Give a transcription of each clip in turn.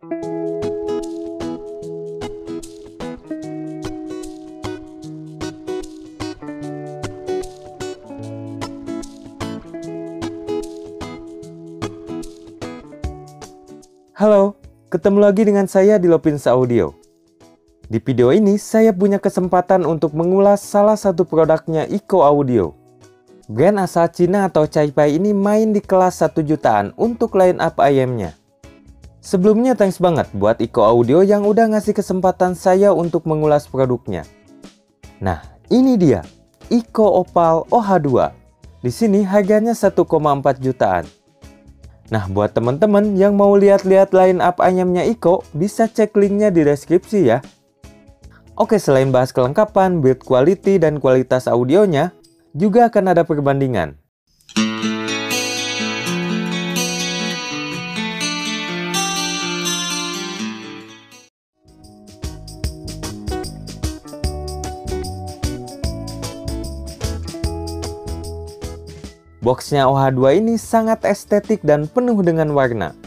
Halo, ketemu lagi dengan saya di Lopinsa Audio. Di video ini saya punya kesempatan untuk mengulas salah satu produknya Iko Audio. Brand asal Cina atau Caipai ini main di kelas 1 jutaan untuk line up IM-nya. Sebelumnya thanks banget buat Iko Audio yang udah ngasih kesempatan saya untuk mengulas produknya. Nah, ini dia, Iko Opal OH2. Di sini harganya 1,4 jutaan. Nah, buat teman-teman yang mau lihat-lihat line up IM-nya Iko, bisa cek linknya di deskripsi ya. Oke, selain bahas kelengkapan, build quality, dan kualitas audionya, juga akan ada perbandingan. Boxnya OH2 ini sangat estetik dan penuh dengan warna.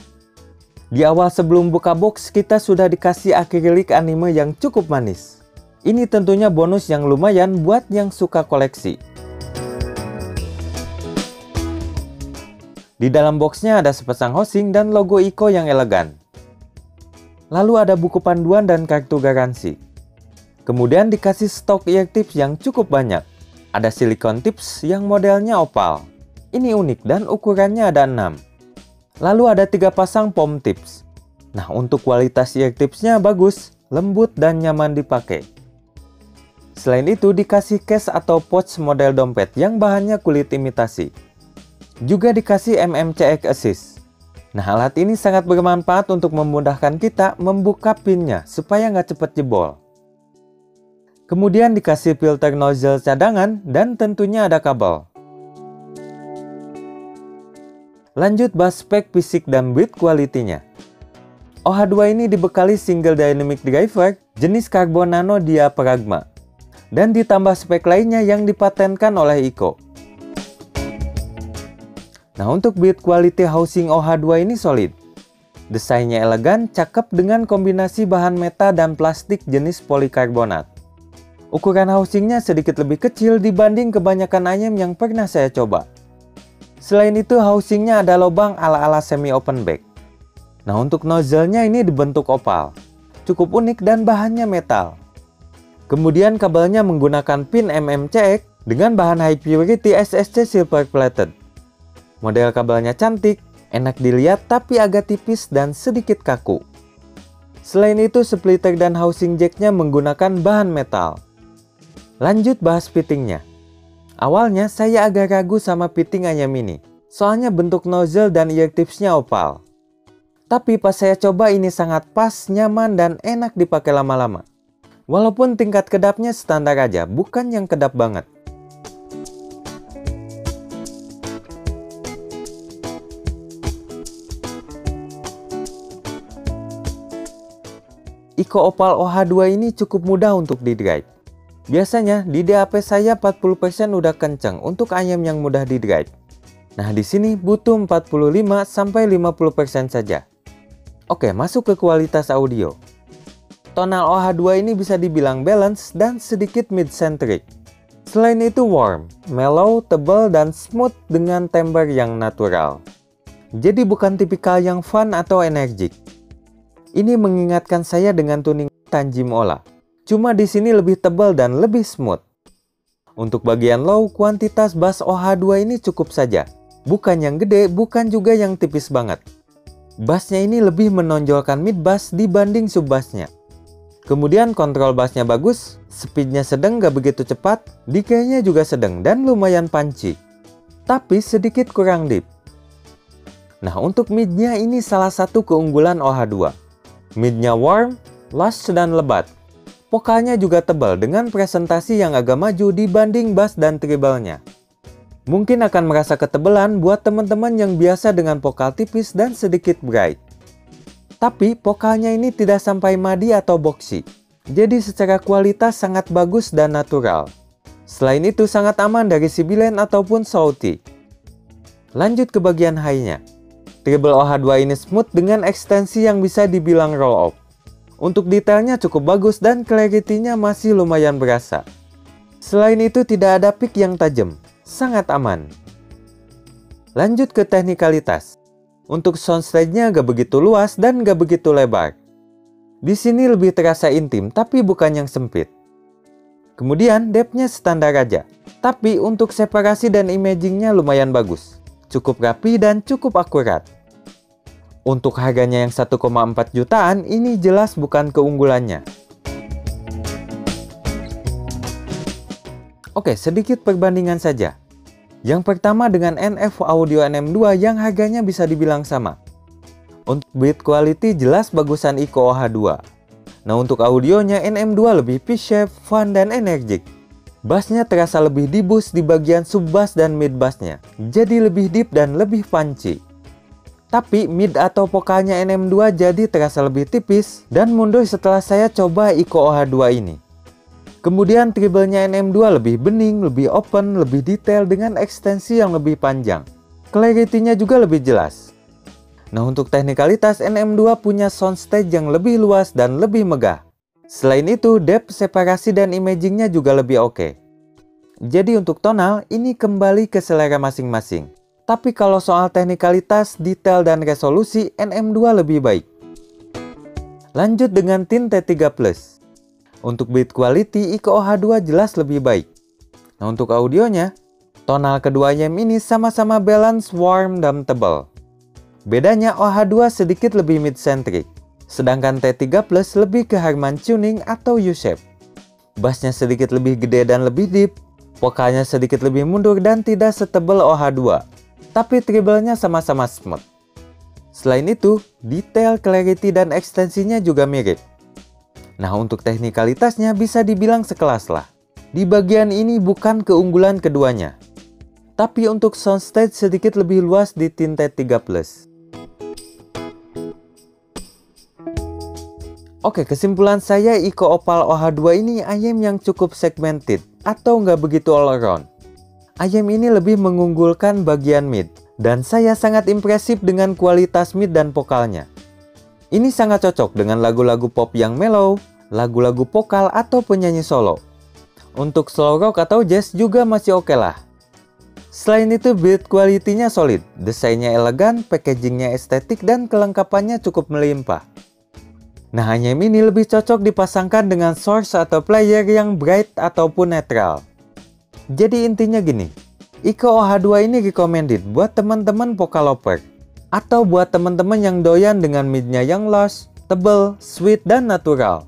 Di awal sebelum buka box, kita sudah dikasih akrilik anime yang cukup manis. Ini tentunya bonus yang lumayan buat yang suka koleksi. Di dalam boxnya ada sepasang housing dan logo Iko yang elegan. Lalu ada buku panduan dan kartu garansi. Kemudian dikasih stok ear tips yang cukup banyak. Ada silikon tips yang modelnya opal. Ini unik dan ukurannya ada 6. Lalu ada 3 pasang pom tips. Nah, untuk kualitas ear tipsnya bagus, lembut dan nyaman dipakai. Selain itu dikasih case atau pouch model dompet yang bahannya kulit imitasi. Juga dikasih MMCX Assist. Nah, alat ini sangat bermanfaat untuk memudahkan kita membuka pinnya supaya nggak cepat jebol. Kemudian dikasih filter nozzle cadangan dan tentunya ada kabel. Lanjut bahas spek fisik dan build quality-nya. OH2 ini dibekali single dynamic driver jenis karbon nano diaphragma dan ditambah spek lainnya yang dipatenkan oleh Iko. Nah, untuk build quality housing OH2 ini solid. Desainnya elegan, cakep dengan kombinasi bahan meta dan plastik jenis polikarbonat. Ukuran housingnya sedikit lebih kecil dibanding kebanyakan IM yang pernah saya coba. Selain itu, housingnya ada lubang ala-ala semi-open back. Nah, untuk nozzle-nya ini dibentuk opal. Cukup unik dan bahannya metal. Kemudian kabelnya menggunakan pin MMCX dengan bahan high purity SSC silver plated. Model kabelnya cantik, enak dilihat tapi agak tipis dan sedikit kaku. Selain itu, splitter dan housing jack-nya menggunakan bahan metal. Lanjut bahas fittingnya. Awalnya saya agak ragu sama fitting IM ini, soalnya bentuk nozzle dan ear tipsnya opal. Tapi pas saya coba ini sangat pas, nyaman, dan enak dipakai lama-lama. Walaupun tingkat kedapnya standar aja, bukan yang kedap banget. Iko Opal OH2 ini cukup mudah untuk di-drive. Biasanya di DAP saya 40% udah kenceng untuk IM yang mudah di-drive. Nah, di sini butuh 45-50% saja. Oke, masuk ke kualitas audio. Tonal OH2 ini bisa dibilang balance dan sedikit mid-centric. Selain itu warm, mellow, tebal, dan smooth dengan timbre yang natural. Jadi bukan tipikal yang fun atau energik. Ini mengingatkan saya dengan tuning Tanjim Ola. Cuma di sini lebih tebal dan lebih smooth. Untuk bagian low, kuantitas bass OH2 ini cukup saja. Bukan yang gede, bukan juga yang tipis banget. Bassnya ini lebih menonjolkan mid bass dibanding sub bassnya. Kemudian kontrol bassnya bagus, speednya sedang gak begitu cepat, decay-nya juga sedang dan lumayan punchy. Tapi sedikit kurang deep. Nah, untuk midnya ini salah satu keunggulan OH2. Midnya warm, lush, dan lebat. Vokalnya juga tebal dengan presentasi yang agak maju dibanding bass dan treble-nya. Mungkin akan merasa ketebalan buat teman-teman yang biasa dengan vokal tipis dan sedikit bright. Tapi vokalnya ini tidak sampai madi atau boxy. Jadi secara kualitas sangat bagus dan natural. Selain itu sangat aman dari sibilan ataupun shouty. Lanjut ke bagian high-nya. Treble OH2 ini smooth dengan ekstensi yang bisa dibilang roll off. Untuk detailnya cukup bagus dan clarity-nya masih lumayan berasa. Selain itu tidak ada peak yang tajam, sangat aman. Lanjut ke teknikalitas. Untuk soundstage-nya gak begitu luas dan gak begitu lebar. Di sini lebih terasa intim tapi bukan yang sempit. Kemudian depth-nya standar aja, tapi untuk separasi dan imaging-nya lumayan bagus. Cukup rapi dan cukup akurat. Untuk harganya yang 1,4 jutaan, ini jelas bukan keunggulannya. Oke, sedikit perbandingan saja. Yang pertama dengan NF Audio NM2 yang harganya bisa dibilang sama. Untuk beat quality jelas bagusan Ico OH2. Nah, untuk audionya NM2 lebih pitch-shape, fun, dan energik. Bassnya terasa lebih di-boost di bagian sub-bass dan mid-bassnya. Jadi lebih deep dan lebih punchy. Tapi mid atau vokalnya NM2 jadi terasa lebih tipis dan mundur setelah saya coba Ico OH2 ini. Kemudian treble-nya NM2 lebih bening, lebih open, lebih detail dengan ekstensi yang lebih panjang. Clarity-nya juga lebih jelas. Nah, untuk teknikalitas NM2 punya soundstage yang lebih luas dan lebih megah. Selain itu, depth, separasi, dan imaging-nya juga lebih oke. Jadi untuk tonal, ini kembali ke selera masing-masing. Tapi kalau soal teknikalitas, detail, dan resolusi, NM2 lebih baik. Lanjut dengan Tint T3 Plus. Untuk beat quality, Ico OH2 jelas lebih baik. Nah, untuk audionya, tonal keduanya ini sama-sama balance, warm, dan tebal. Bedanya OH2 sedikit lebih mid-centric, sedangkan T3 Plus lebih ke Harman tuning atau U-shape. Bassnya sedikit lebih gede dan lebih deep, vokalnya sedikit lebih mundur dan tidak setebal OH2. Tapi treble-nya sama-sama smooth. Selain itu, detail, clarity, dan ekstensinya juga mirip. Nah, untuk teknikalitasnya bisa dibilang sekelas lah. Di bagian ini bukan keunggulan keduanya. Tapi untuk soundstage sedikit lebih luas di Tint T3 Plus. Oke, kesimpulan saya Ico Opal OH2 ini IM yang cukup segmented atau nggak begitu all around. IM ini lebih mengunggulkan bagian mid, dan saya sangat impresif dengan kualitas mid dan vokalnya. Ini sangat cocok dengan lagu-lagu pop yang mellow, lagu-lagu vokal atau penyanyi solo. Untuk slow rock atau jazz juga masih oke lah. Selain itu beat quality-nya solid, desainnya elegan, packagingnya estetik, dan kelengkapannya cukup melimpah. Nah, IM ini lebih cocok dipasangkan dengan source atau player yang bright ataupun netral. Jadi intinya gini, Ico OH2 ini recommended buat teman-teman vocal lover atau buat teman-teman yang doyan dengan midnya yang lush, tebal, sweet, dan natural.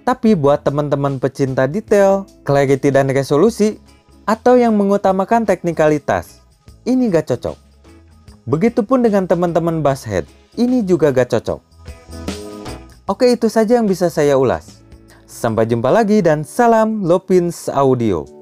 Tapi buat teman-teman pecinta detail, clarity, dan resolusi atau yang mengutamakan teknikalitas, ini gak cocok. Begitupun dengan teman-teman basshead, ini juga gak cocok. Oke, itu saja yang bisa saya ulas. Sampai jumpa lagi dan salam Lopins Audio.